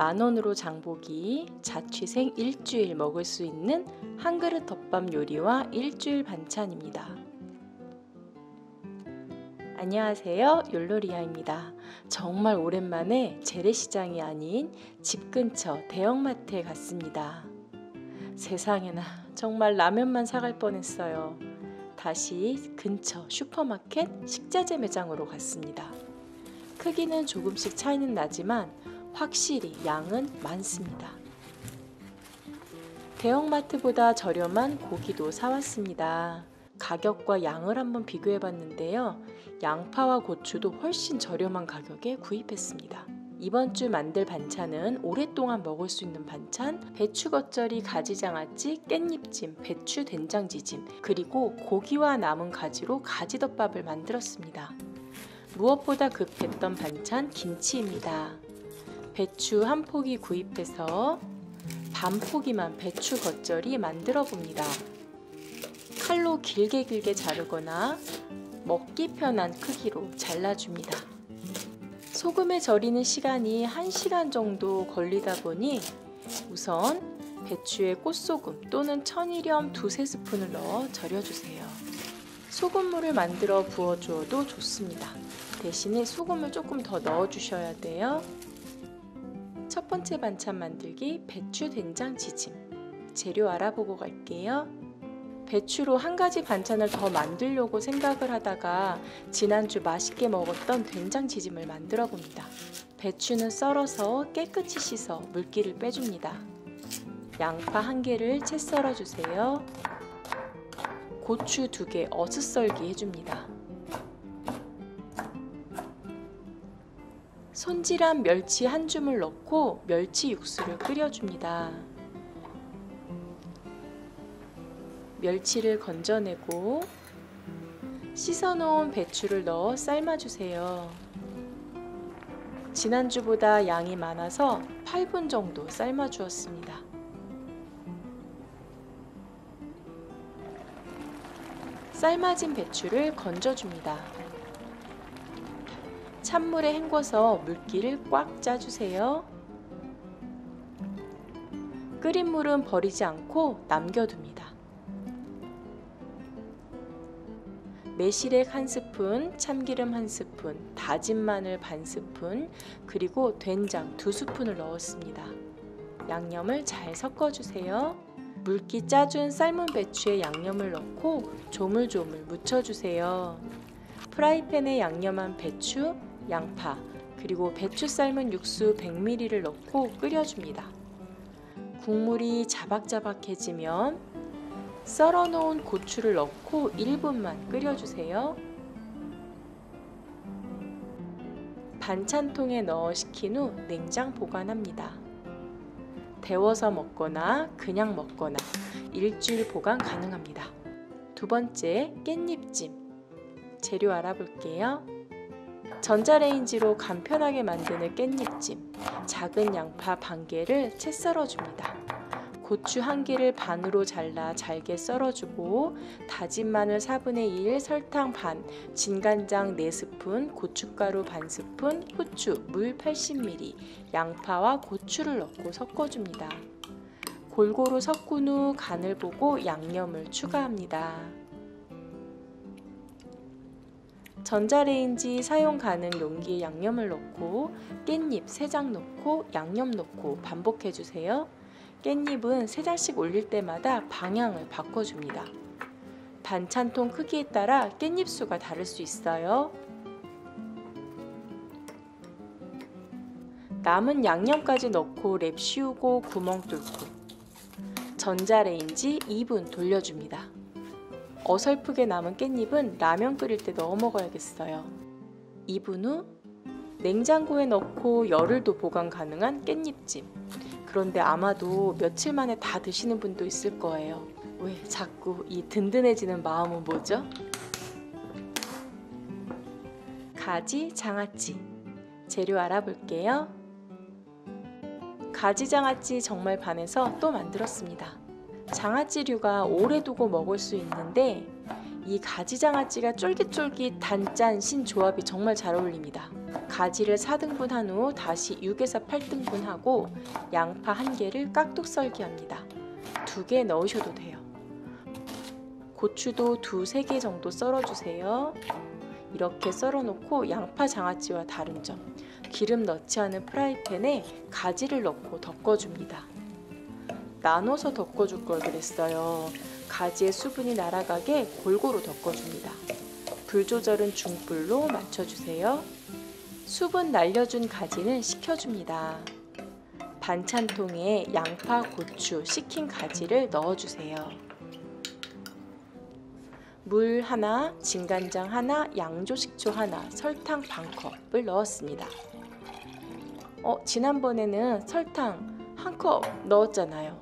10,000원으로 장보기, 자취생 일주일 먹을 수 있는 한 그릇 덮밥 요리와 일주일 반찬입니다. 안녕하세요, 욜로리아입니다. 정말 오랜만에 재래시장이 아닌 집 근처 대형마트에 갔습니다. 세상에나 정말 라면만 사갈 뻔했어요. 다시 근처 슈퍼마켓 식자재 매장으로 갔습니다. 크기는 조금씩 차이는 나지만 확실히 양은 많습니다. 대형마트보다 저렴한 고기도 사왔습니다. 가격과 양을 한번 비교해 봤는데요. 양파와 고추도 훨씬 저렴한 가격에 구입했습니다. 이번 주 만들 반찬은 오랫동안 먹을 수 있는 반찬, 배추 겉절이, 가지장아찌, 깻잎찜, 배추 된장지짐, 그리고 고기와 남은 가지로 가지덮밥을 만들었습니다. 무엇보다 급했던 반찬 김치입니다. 배추 한 포기 구입해서 반 포기만 배추 겉절이 만들어 봅니다. 칼로 길게 자르거나 먹기 편한 크기로 잘라줍니다. 소금에 절이는 시간이 1시간 정도 걸리다 보니 우선 배추에 꽃소금 또는 천일염 2-3스푼을 넣어 절여주세요. 소금물을 만들어 부어주어도 좋습니다. 대신에 소금을 조금 더 넣어주셔야 돼요. 첫 번째 반찬 만들기, 배추 된장지짐. 재료 알아보고 갈게요. 배추로 한 가지 반찬을 더 만들려고 생각을 하다가 지난주 맛있게 먹었던 된장지짐을 만들어 봅니다. 배추는 썰어서 깨끗이 씻어 물기를 빼줍니다. 양파 1개를 채 썰어주세요. 고추 2개 어슷썰기 해줍니다. 손질한 멸치 1줌을 넣고 멸치 육수를 끓여줍니다. 멸치를 건져내고 씻어놓은 배추를 넣어 삶아주세요. 지난주보다 양이 많아서 8분 정도 삶아주었습니다. 삶아진 배추를 건져줍니다. 찬물에 헹궈서 물기를 꽉 짜주세요. 끓인 물은 버리지 않고 남겨둡니다. 매실액 1스푼, 참기름 1스푼, 다진 마늘 반스푼, 그리고 된장 2스푼을 넣었습니다. 양념을 잘 섞어주세요. 물기 짜준 삶은 배추에 양념을 넣고 조물조물 묻혀주세요. 프라이팬에 양념한 배추, 양파, 그리고 배추 삶은 육수 100ml를 넣고 끓여줍니다. 국물이 자박자박해지면 썰어놓은 고추를 넣고 1분만 끓여주세요. 반찬통에 넣어 식힌 후 냉장 보관합니다. 데워서 먹거나 그냥 먹거나 일주일 보관 가능합니다. 두 번째, 깻잎찜. 재료 알아볼게요. 전자레인지로 간편하게 만드는 깻잎찜. 작은 양파 반 개를 채 썰어줍니다. 고추 1개를 반으로 잘라 잘게 썰어주고 다진 마늘 4분의 1, 설탕 반, 진간장 4스푼, 고춧가루 반스푼, 후추, 물 80ml, 양파와 고추를 넣고 섞어줍니다. 골고루 섞은 후 간을 보고 양념을 추가합니다. 전자레인지 사용 가능 용기에 양념을 넣고 깻잎 3장 넣고 양념 넣고 반복해주세요. 깻잎은 3장씩 올릴 때마다 방향을 바꿔줍니다. 반찬통 크기에 따라 깻잎 수가 다를 수 있어요. 남은 양념까지 넣고 랩 씌우고 구멍 뚫고 전자레인지 2분 돌려줍니다. 어설프게 남은 깻잎은 라면 끓일 때 넣어 먹어야겠어요. 2분 후 냉장고에 넣고 열흘도 보관 가능한 깻잎찜. 그런데 아마도 며칠 만에 다 드시는 분도 있을 거예요. 왜 자꾸 이 든든해지는 마음은 뭐죠? 가지 장아찌. 재료 알아볼게요. 가지 장아찌 정말 반해서 또 만들었습니다. 장아찌류가 오래 두고 먹을 수 있는데 이 가지장아찌가 쫄깃쫄깃 단짠 신 조합이 정말 잘 어울립니다. 가지를 4등분 한 후 다시 6에서 8등분 하고 양파 1개를 깍둑 썰기 합니다. 2개 넣으셔도 돼요. 고추도 2, 3개 정도 썰어주세요. 이렇게 썰어놓고 양파 장아찌와 다른 점, 기름 넣지 않은 프라이팬에 가지를 넣고 덮어줍니다. 나눠서 덮어줄 걸 그랬어요. 가지의 수분이 날아가게 골고루 덮어줍니다. 불 조절은 중불로 맞춰주세요. 수분 날려준 가지는 식혀줍니다. 반찬통에 양파, 고추, 식힌 가지를 넣어주세요. 물 하나, 진간장 하나, 양조식초 하나, 설탕 반컵을 넣었습니다. 지난번에는 설탕 1컵 넣었잖아요.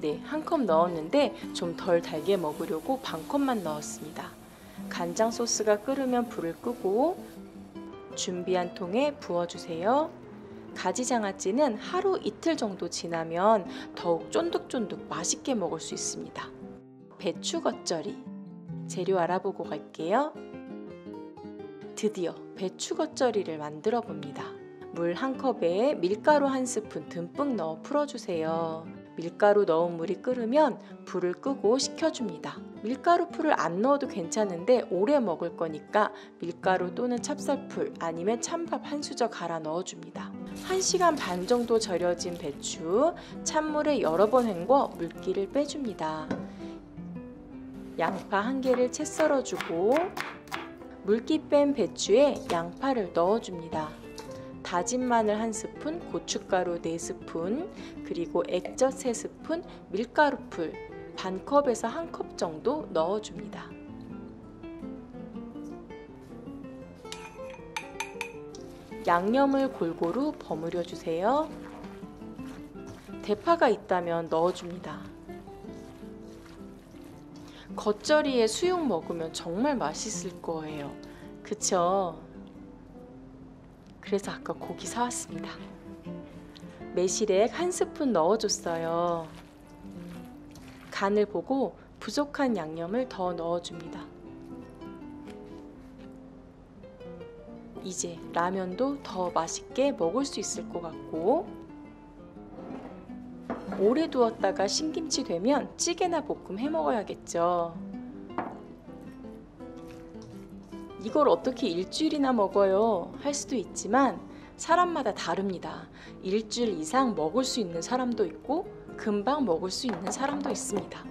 네, 1컵 넣었는데 좀 덜 달게 먹으려고 반컵만 넣었습니다. 간장 소스가 끓으면 불을 끄고 준비한 통에 부어주세요. 가지장아찌는 하루 이틀 정도 지나면 더욱 쫀득쫀득 맛있게 먹을 수 있습니다. 배추 겉절이 재료 알아보고 갈게요. 드디어 배추 겉절이를 만들어 봅니다. 물 1컵에 밀가루 1스푼 듬뿍 넣어 풀어주세요. 밀가루 넣은 물이 끓으면 불을 끄고 식혀줍니다. 밀가루 풀을 안 넣어도 괜찮은데 오래 먹을 거니까 밀가루 또는 찹쌀풀 아니면 찬밥 한 수저 갈아 넣어줍니다. 1시간 반 정도 절여진 배추 찬물에 여러 번 헹궈 물기를 빼줍니다. 양파 1개를 채 썰어주고 물기 뺀 배추에 양파를 넣어줍니다. 다진 마늘 1스푼, 고춧가루 4스푼, 그리고 액젓 3스푼, 밀가루풀 반컵에서 1컵 정도 넣어줍니다. 양념을 골고루 버무려 주세요. 대파가 있다면 넣어줍니다. 겉절이에 수육 먹으면 정말 맛있을 거예요. 그쵸? 그래서 아까 고기 사왔습니다. 매실액 1스푼 넣어줬어요. 간을 보고 부족한 양념을 더 넣어줍니다. 이제 라면도 더 맛있게 먹을 수 있을 것 같고 오래 두었다가 신김치 되면 찌개나 볶음 해 먹어야겠죠. 이걸 어떻게 일주일이나 먹어요? 할 수도 있지만 사람마다 다릅니다. 일주일 이상 먹을 수 있는 사람도 있고 금방 먹을 수 있는 사람도 있습니다.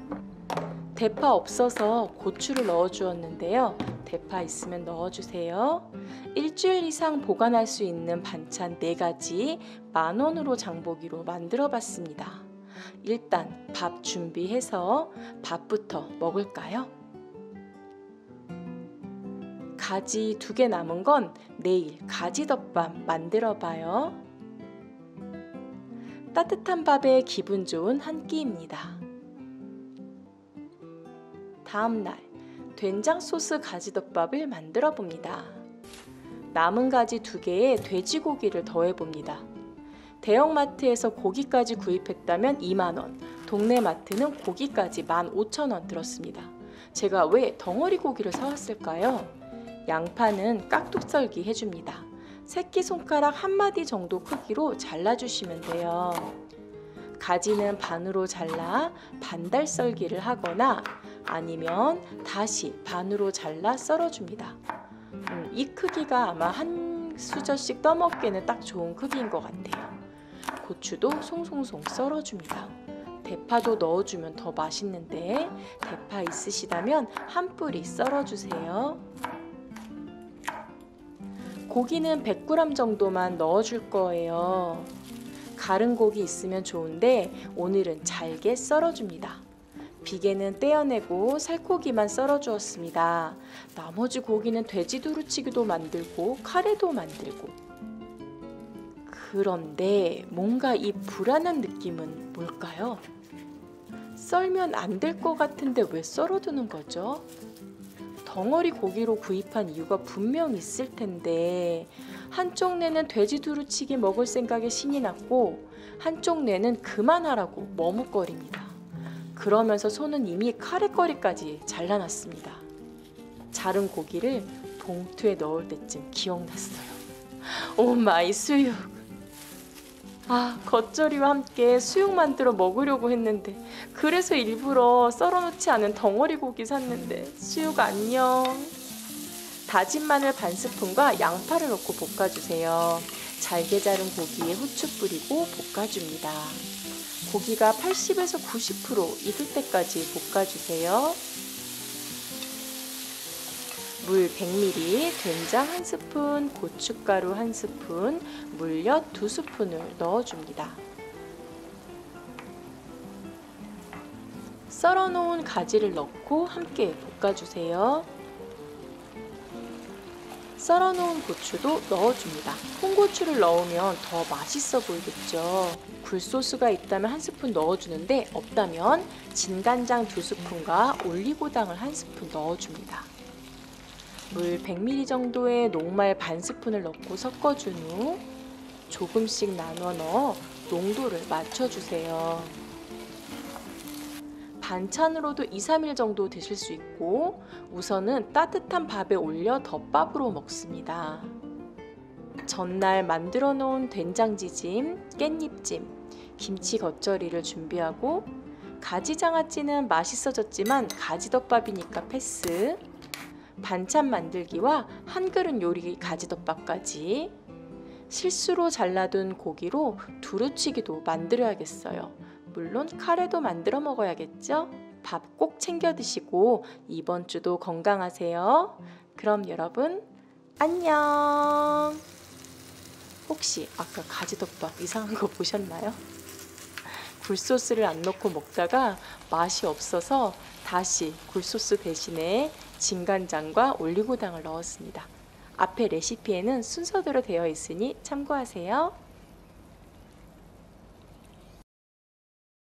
대파 없어서 고추를 넣어 주었는데요. 대파 있으면 넣어주세요. 일주일 이상 보관할 수 있는 반찬 4가지 10,000원으로 장보기로 만들어 봤습니다. 일단 밥 준비해서 밥부터 먹을까요? 가지 2개 남은 건 내일 가지덮밥 만들어 봐요. 따뜻한 밥에 기분 좋은 한 끼입니다. 다음날 된장 소스 가지덮밥을 만들어 봅니다. 남은 가지 2개에 돼지고기를 더해 봅니다. 대형마트에서 고기까지 구입했다면 20,000원, 동네 마트는 고기까지 15,000원 들었습니다. 제가 왜 덩어리 고기를 사왔을까요? 양파는 깍둑 썰기 해줍니다. 새끼손가락 1마디 정도 크기로 잘라주시면 돼요. 가지는 반으로 잘라 반달 썰기를 하거나 아니면 다시 반으로 잘라 썰어줍니다. 이 크기가 아마 한 수저씩 떠먹기에는 딱 좋은 크기인 것 같아요. 고추도 송송송 썰어줍니다. 대파도 넣어주면 더 맛있는데 대파 있으시다면 한 뿌리 썰어주세요. 고기는 100g 정도만 넣어줄 거예요. 가른 고기 있으면 좋은데 오늘은 잘게 썰어줍니다. 비계는 떼어내고 살코기만 썰어주었습니다. 나머지 고기는 돼지 두루치기도 만들고 카레도 만들고. 그런데 뭔가 이 불안한 느낌은 뭘까요? 썰면 안 될 것 같은데 왜 썰어두는 거죠? 덩어리 고기로 구입한 이유가 분명 있을 텐데 한쪽 뇌는 돼지 두루치기 먹을 생각에 신이 났고 한쪽 뇌는 그만하라고 머뭇거립니다. 그러면서 손은 이미 카레거리까지 잘라놨습니다. 자른 고기를 봉투에 넣을 때쯤 기억났어요. 오 마이 수육. 겉절이와 함께 수육 만들어 먹으려고 했는데, 그래서 일부러 썰어놓지 않은 덩어리 고기 샀는데 수육 안녕. 다진 마늘 반 스푼과 양파를 넣고 볶아주세요. 잘게 자른 고기에 후추 뿌리고 볶아줍니다. 고기가 80에서 90% 익을 때까지 볶아주세요. 물 100ml, 된장 1스푼, 고춧가루 1스푼, 물엿 2스푼을 넣어줍니다. 썰어놓은 가지를 넣고 함께 볶아주세요. 썰어놓은 고추도 넣어줍니다. 홍고추를 넣으면 더 맛있어 보이겠죠. 굴소스가 있다면 1스푼 넣어주는데 없다면 진간장 2스푼과 올리고당을 1스푼 넣어줍니다. 물 100ml 정도의 녹말 반 스푼을 넣고 섞어준 후 조금씩 나눠 넣어 농도를 맞춰주세요. 반찬으로도 2-3일 정도 드실 수 있고 우선은 따뜻한 밥에 올려 덮밥으로 먹습니다. 전날 만들어 놓은 된장지짐, 깻잎찜, 김치 겉절이를 준비하고 가지장아찌는 맛있어졌지만 가지덮밥이니까 패스. 반찬 만들기와 한 그릇 요리 가지덮밥까지. 실수로 잘라둔 고기로 두루치기도 만들어야겠어요. 물론 카레도 만들어 먹어야겠죠? 밥 꼭 챙겨 드시고 이번 주도 건강하세요. 그럼 여러분 안녕. 혹시 아까 가지덮밥 이상한 거 보셨나요? 굴소스를 안 넣고 먹다가 맛이 없어서 다시 굴소스 대신에 진간장과 올리고당을 넣었습니다. 앞에 레시피에는 순서대로 되어 있으니 참고하세요.